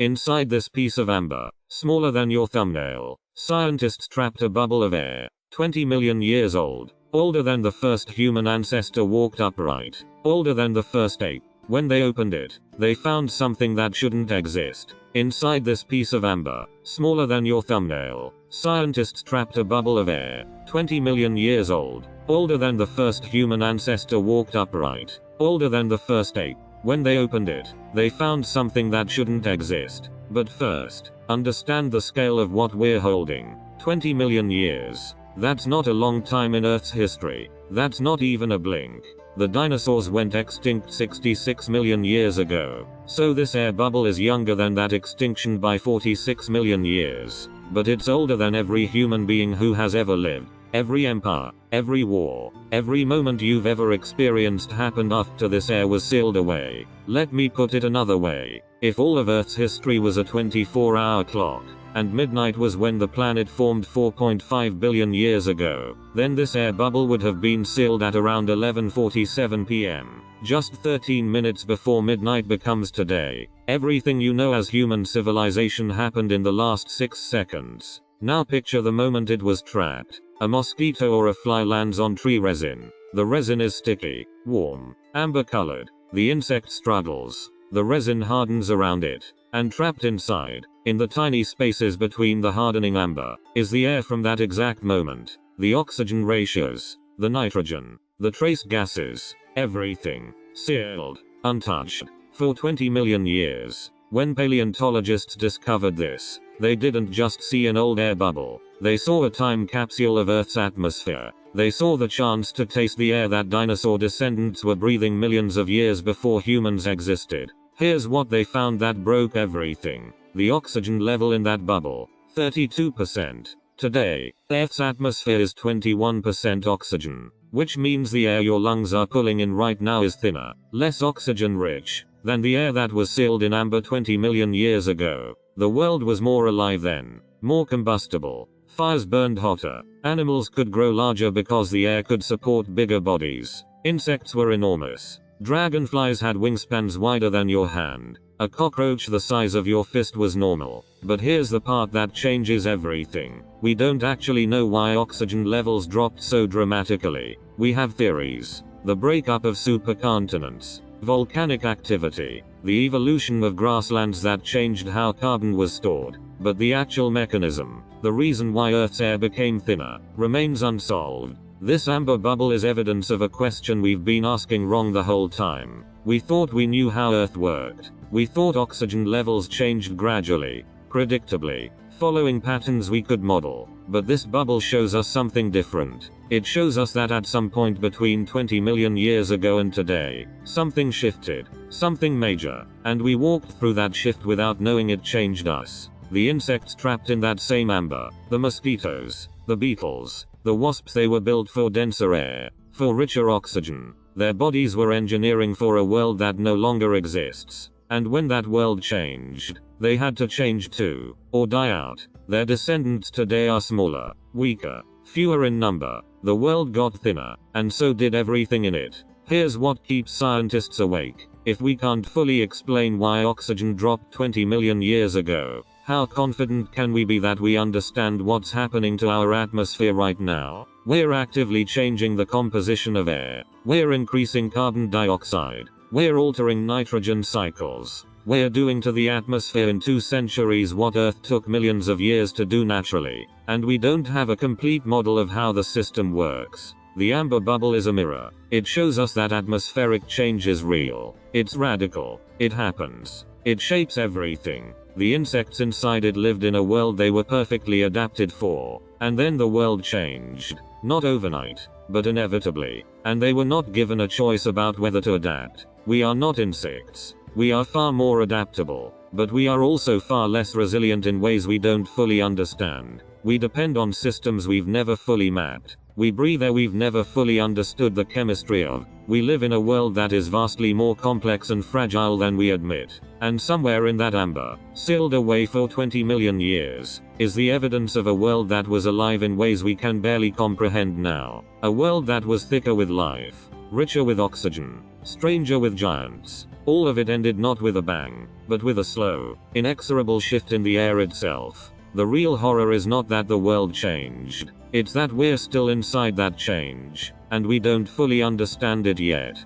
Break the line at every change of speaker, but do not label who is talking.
Inside this piece of amber, smaller than your thumbnail, scientists trapped a bubble of air, 20 million years old, older than the first human ancestor walked upright, older than the first ape. When they opened it, they found something that shouldn't exist. Inside this piece of amber, smaller than your thumbnail, scientists trapped a bubble of air, 20 million years old, older than the first human ancestor walked upright, older than the first ape. When they opened it, they found something that shouldn't exist. But first, understand the scale of what we're holding. 20 million years. That's not a long time in Earth's history. That's not even a blink. The dinosaurs went extinct 66 million years ago, so this air bubble is younger than that extinction by 46 million years. But it's older than every human being who has ever lived. Every empire, every war, every moment you've ever experienced happened after this air was sealed away. Let me put it another way. If all of Earth's history was a 24-hour clock, and midnight was when the planet formed 4.5 billion years ago, then this air bubble would have been sealed at around 11:47 p.m. Just 13 minutes before midnight becomes today. Everything you know as human civilization happened in the last 6 seconds. Now picture the moment it was trapped. A mosquito or a fly lands on tree resin. The resin is sticky, warm, amber colored. The insect struggles. The resin hardens around it, and trapped inside, in the tiny spaces between the hardening amber, is the air from that exact moment. The oxygen ratios, the nitrogen, the trace gases, everything, sealed, untouched, for 20 million years. When paleontologists discovered this, they didn't just see an old air bubble. They saw a time capsule of Earth's atmosphere. They saw the chance to taste the air that dinosaur descendants were breathing millions of years before humans existed. Here's what they found that broke everything. The oxygen level in that bubble, 32%. Today, Earth's atmosphere is 21% oxygen, which means the air your lungs are pulling in right now is thinner, less oxygen rich, than the air that was sealed in amber 20 million years ago. The world was more alive then, more combustible. Fires burned hotter. Animals could grow larger because the air could support bigger bodies. Insects were enormous. Dragonflies had wingspans wider than your hand. A cockroach the size of your fist was normal. But here's the part that changes everything. We don't actually know why oxygen levels dropped so dramatically. We have theories. The breakup of supercontinents, volcanic activity, the evolution of grasslands that changed how carbon was stored. But the actual mechanism, the reason why Earth's air became thinner, remains unsolved. This amber bubble is evidence of a question we've been asking wrong the whole time. We thought we knew how Earth worked. We thought oxygen levels changed gradually, predictably, following patterns we could model. But this bubble shows us something different. It shows us that at some point between 20 million years ago and today, something shifted, something major, and we walked through that shift without knowing it changed us. The insects trapped in that same amber, the mosquitoes, the beetles, the wasps, they were built for denser air, for richer oxygen. Their bodies were engineering for a world that no longer exists. And when that world changed, they had to change too, or die out. Their descendants today are smaller, weaker, fewer in number. The world got thinner, and so did everything in it. Here's what keeps scientists awake. If we can't fully explain why oxygen dropped 20 million years ago, how confident can we be that we understand what's happening to our atmosphere right now? We're actively changing the composition of air. We're increasing carbon dioxide. We're altering nitrogen cycles. We're doing to the atmosphere in 2 centuries what Earth took millions of years to do naturally. And we don't have a complete model of how the system works. The amber bubble is a mirror. It shows us that atmospheric change is real. It's radical. It happens. It shapes everything. The insects inside it lived in a world they were perfectly adapted for. And then the world changed. Not overnight, but inevitably. And they were not given a choice about whether to adapt. We are not insects. We are far more adaptable. But we are also far less resilient in ways we don't fully understand. We depend on systems we've never fully mapped. We breathe air we've never fully understood the chemistry of. We live in a world that is vastly more complex and fragile than we admit. And somewhere in that amber, sealed away for 20 million years, is the evidence of a world that was alive in ways we can barely comprehend now. A world that was thicker with life, richer with oxygen, Stranger with giants. All of it ended not with a bang, but with a slow, inexorable shift in the air itself. The real horror is not that the world changed. It's that we're still inside that change, and we don't fully understand it yet.